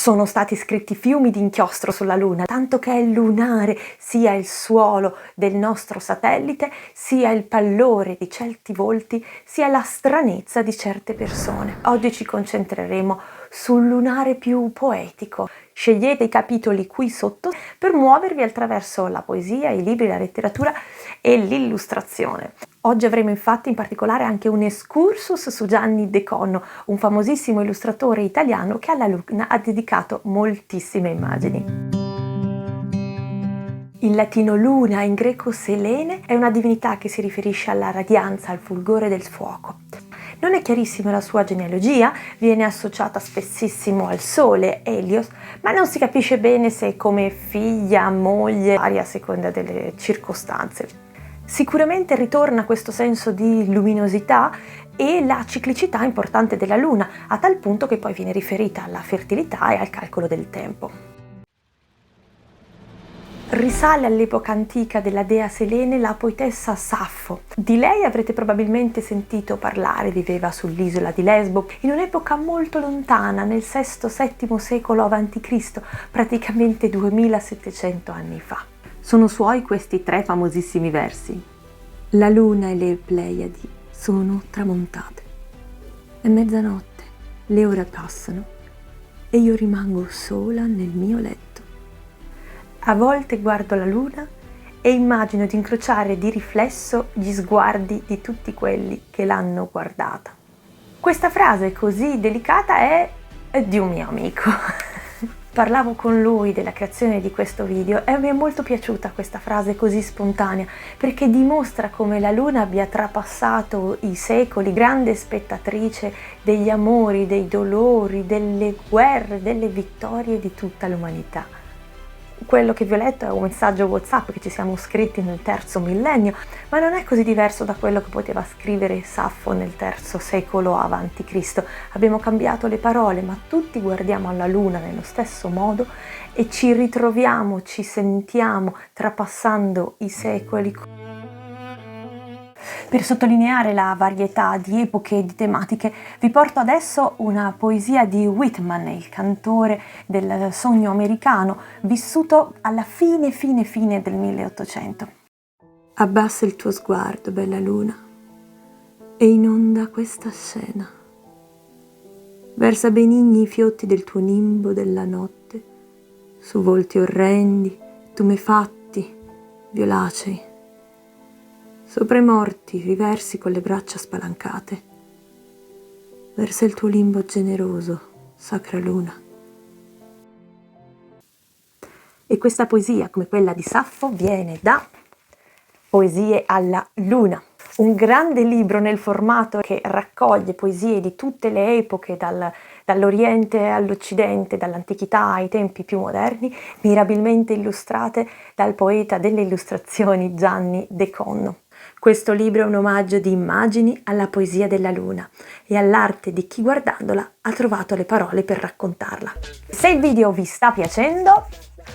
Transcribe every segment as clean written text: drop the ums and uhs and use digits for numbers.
Sono stati scritti fiumi di inchiostro sulla Luna, tanto che è lunare sia il suolo del nostro satellite, sia il pallore di certi volti, sia la stranezza di certe persone. Oggi ci concentreremo sul lunare più poetico. Scegliete i capitoli qui sotto per muovervi attraverso la poesia, i libri, la letteratura e l'illustrazione. Oggi avremo infatti in particolare anche un excursus su Gianni De Conno, un famosissimo illustratore italiano che alla Luna ha dedicato moltissime immagini. In latino luna, in greco Selene, è una divinità che si riferisce alla radianza, al fulgore del fuoco. Non è chiarissima la sua genealogia, viene associata spessissimo al sole, Elios, ma non si capisce bene se è come figlia, moglie, varia a seconda delle circostanze. Sicuramente ritorna questo senso di luminosità e la ciclicità importante della Luna, a tal punto che poi viene riferita alla fertilità e al calcolo del tempo. Risale all'epoca antica della dea Selene la poetessa Saffo. Di lei avrete probabilmente sentito parlare, viveva sull'isola di Lesbo in un'epoca molto lontana, nel VI-VII secolo a.C., praticamente 2700 anni fa. Sono suoi questi 3 famosissimi versi. La luna e le Pleiadi sono tramontate. È mezzanotte, le ore passano e io rimango sola nel mio letto. A volte guardo la luna e immagino di incrociare di riflesso gli sguardi di tutti quelli che l'hanno guardata. Questa frase così delicata è di un mio amico. Parlavo con lui della creazione di questo video e mi è molto piaciuta questa frase così spontanea perché dimostra come la Luna abbia trapassato i secoli, grande spettatrice degli amori, dei dolori, delle guerre, delle vittorie di tutta l'umanità. Quello che vi ho letto è un messaggio WhatsApp che ci siamo scritti nel III millennio, ma non è così diverso da quello che poteva scrivere Saffo nel III secolo a.C. Abbiamo cambiato le parole, ma tutti guardiamo alla Luna nello stesso modo e ci ritroviamo, ci sentiamo trapassando i secoli. Per sottolineare la varietà di epoche e di tematiche, vi porto adesso una poesia di Whitman, il cantore del sogno americano, vissuto alla fine del 1800. Abbassa il tuo sguardo, bella luna, e inonda questa scena. Versa benigni i fiotti del tuo nimbo della notte, su volti orrendi, tumefatti, violacei. Sopra i morti riversi con le braccia spalancate. Versa il tuo limbo generoso, sacra luna. E questa poesia, come quella di Saffo, viene da Poesie alla Luna, un grande libro nel formato che raccoglie poesie di tutte le epoche, dall'Oriente all'Occidente, dall'antichità ai tempi più moderni, mirabilmente illustrate dal poeta delle illustrazioni Gianni De Conno. Questo libro è un omaggio di immagini alla poesia della Luna e all'arte di chi guardandola ha trovato le parole per raccontarla. Se il video vi sta piacendo,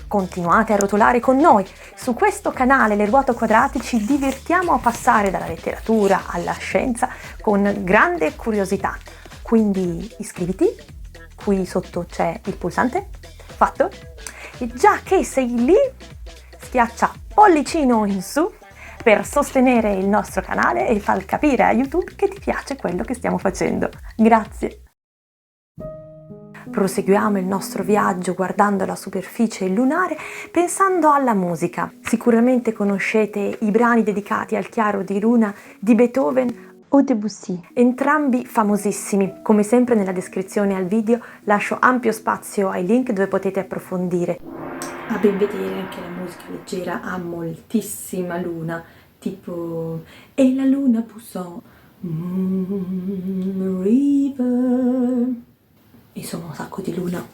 continuate a rotolare con noi. Su questo canale Le Ruote Quadrate ci divertiamo a passare dalla letteratura alla scienza con grande curiosità. Quindi iscriviti, qui sotto c'è il pulsante, fatto? E già che sei lì, schiaccia pollicino in su per sostenere il nostro canale e far capire a YouTube che ti piace quello che stiamo facendo. Grazie! Proseguiamo il nostro viaggio guardando la superficie lunare pensando alla musica. Sicuramente conoscete i brani dedicati al chiaro di luna di Beethoven o Debussy, entrambi famosissimi. Come sempre nella descrizione al video lascio ampio spazio ai link dove potete approfondire. A ben vedere anche la musica leggera ha moltissima luna, tipo E la luna bussò, river. Insomma un sacco di luna.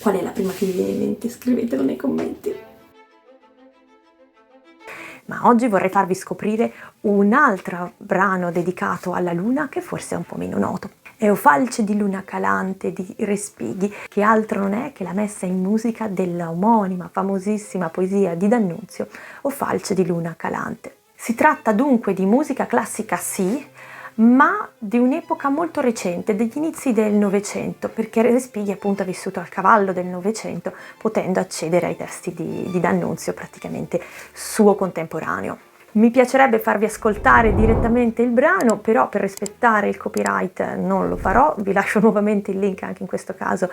Qual è la prima che vi viene in mente? Scrivetelo nei commenti. Ma oggi vorrei farvi scoprire un altro brano dedicato alla luna che forse è un po' meno noto. È O falce di luna calante di Respighi, che altro non è che la messa in musica della omonima famosissima poesia di D'Annunzio, O falce di luna calante. Si tratta dunque di musica classica sì, ma di un'epoca molto recente, degli inizi del Novecento, perché Respighi appunto ha vissuto al cavallo del Novecento, potendo accedere ai testi di D'Annunzio, praticamente suo contemporaneo. Mi piacerebbe farvi ascoltare direttamente il brano, però per rispettare il copyright non lo farò. Vi lascio nuovamente il link anche in questo caso,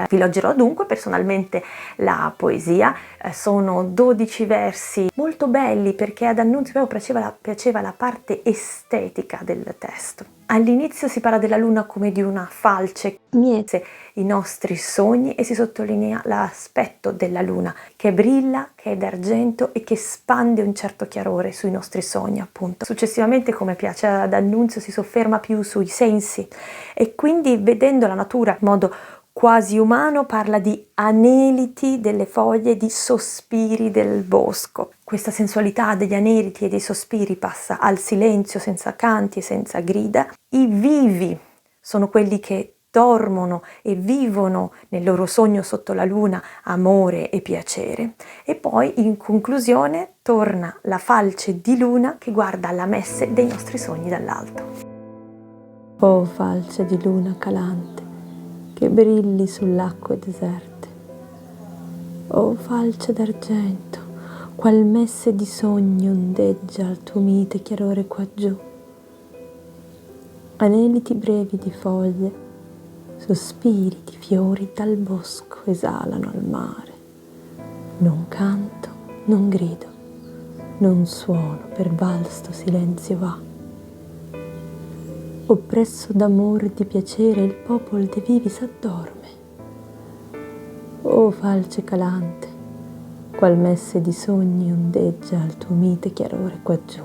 vi leggerò dunque personalmente la poesia. Sono 12 versi molto belli, perché ad D'Annunzio piaceva la parte estetica del testo. All'inizio si parla della luna come di una falce, miete i nostri sogni e si sottolinea l'aspetto della luna che brilla, che è d'argento e che spande un certo chiarore sui nostri sogni, appunto. Successivamente, come piace ad D'Annunzio, si sofferma più sui sensi e quindi, vedendo la natura in modo quasi umano, parla di aneliti delle foglie, di sospiri del bosco. Questa sensualità degli aneliti e dei sospiri passa al silenzio senza canti e senza grida. I vivi sono quelli che dormono e vivono nel loro sogno sotto la luna amore e piacere. E poi, in conclusione, torna la falce di luna che guarda la messe dei nostri sogni dall'alto. Oh falce di luna calante, che brilli sull'acque deserte. Oh falce d'argento, qual messe di sogni ondeggia al tuo mite chiarore quaggiù. Aneliti brevi di foglie, sospiri di fiori dal bosco esalano al mare. Non canto, non grido, non suono, per valsto silenzio va. Oppresso d'amore e di piacere il popol dei vivi s'addorme. O falce calante, qual messe di sogni ondeggia al tuo mite chiarore quaggiù.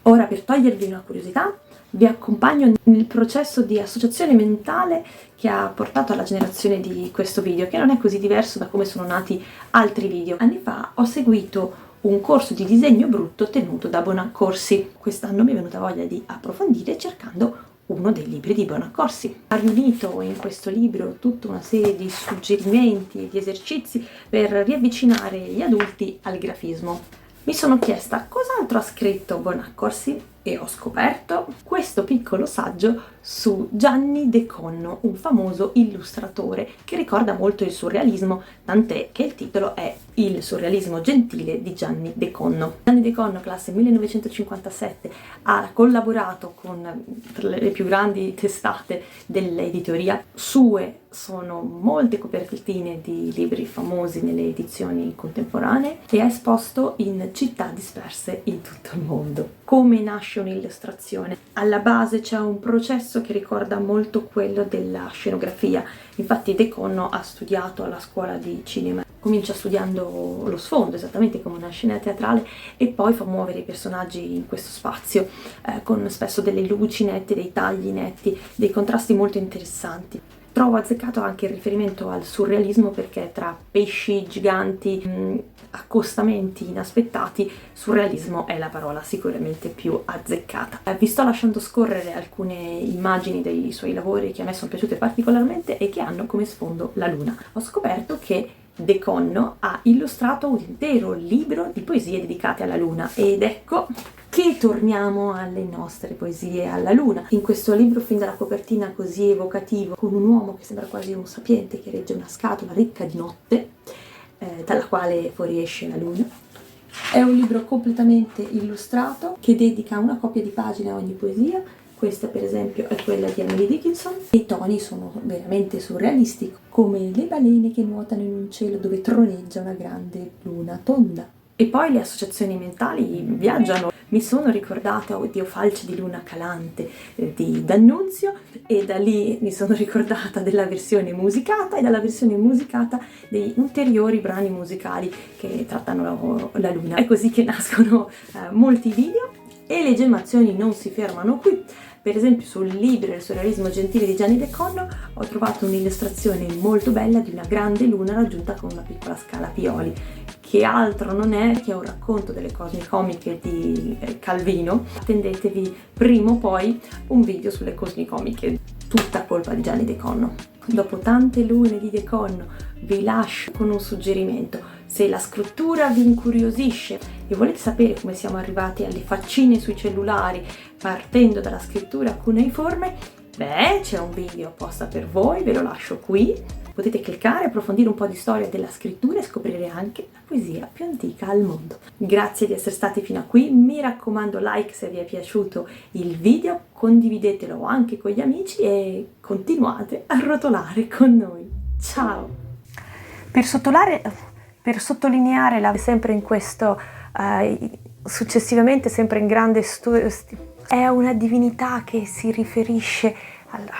Ora, per togliervi una curiosità, vi accompagno nel processo di associazione mentale che ha portato alla generazione di questo video, che non è così diverso da come sono nati altri video. Anni fa ho seguito un corso di disegno brutto tenuto da Bonaccorsi. Quest'anno mi è venuta voglia di approfondire cercando uno dei libri di Bonaccorsi. Ha riunito in questo libro tutta una serie di suggerimenti e di esercizi per riavvicinare gli adulti al grafismo. Mi sono chiesta cos'altro ha scritto Bonaccorsi e ho scoperto questo piccolo saggio su Gianni De Conno, un famoso illustratore che ricorda molto il surrealismo, tant'è che il titolo è Il surrealismo gentile di Gianni De Conno. Gianni De Conno, classe 1957, ha collaborato con le più grandi testate dell'editoria. Sue sono molte copertine di libri famosi nelle edizioni contemporanee e ha esposto in città disperse in tutto il mondo. Come nasce un'illustrazione? Alla base c'è un processo che ricorda molto quello della scenografia. Infatti De Conno ha studiato alla scuola di cinema, comincia studiando lo sfondo, esattamente come una scena teatrale, e poi fa muovere i personaggi in questo spazio, con spesso delle luci nette, dei tagli netti, dei contrasti molto interessanti. Trovo azzeccato anche il riferimento al surrealismo, perché tra pesci giganti, accostamenti inaspettati, surrealismo è la parola sicuramente più azzeccata. Vi sto lasciando scorrere alcune immagini dei suoi lavori che a me sono piaciute particolarmente e che hanno come sfondo la luna. Ho scoperto che De Conno ha illustrato un intero libro di poesie dedicate alla luna, ed ecco che torniamo alle nostre poesie alla luna. In questo libro, fin dalla copertina così evocativo, con un uomo che sembra quasi un sapiente che regge una scatola ricca di notte, dalla quale fuoriesce la luna. È un libro completamente illustrato che dedica una coppia di pagine a ogni poesia. Questa per esempio è quella di Emily Dickinson. I toni sono veramente surrealisti, come le balene che nuotano in un cielo dove troneggia una grande luna tonda. E poi le associazioni mentali viaggiano. Mi sono ricordata, oddio, falce di luna calante di D'Annunzio, e da lì mi sono ricordata della versione musicata, e dalla versione musicata dei ulteriori brani musicali che trattano la luna. È così che nascono molti video, e le gemmazioni non si fermano qui. Per esempio sul libro Il surrealismo gentile di Gianni De Conno ho trovato un'illustrazione molto bella di una grande luna raggiunta con una piccola scala Pioli, che altro non è che un racconto delle cosmicomiche di Calvino. Attendetevi prima o poi un video sulle cosmicomiche, tutta colpa di Gianni De Conno. Dopo tante lune di De Conno vi lascio con un suggerimento: Se la scrittura vi incuriosisce e volete sapere come siamo arrivati alle faccine sui cellulari partendo dalla scrittura cuneiforme, c'è un video apposta per voi, ve lo lascio qui. Potete cliccare, approfondire un po' di storia della scrittura e scoprire anche la poesia più antica al mondo. Grazie di essere stati fino a qui, mi raccomando like se vi è piaciuto il video, condividetelo anche con gli amici e continuate a rotolare con noi. Ciao! Per sottolineare sempre in questo, successivamente sempre in grande studio, è una divinità che si riferisce alla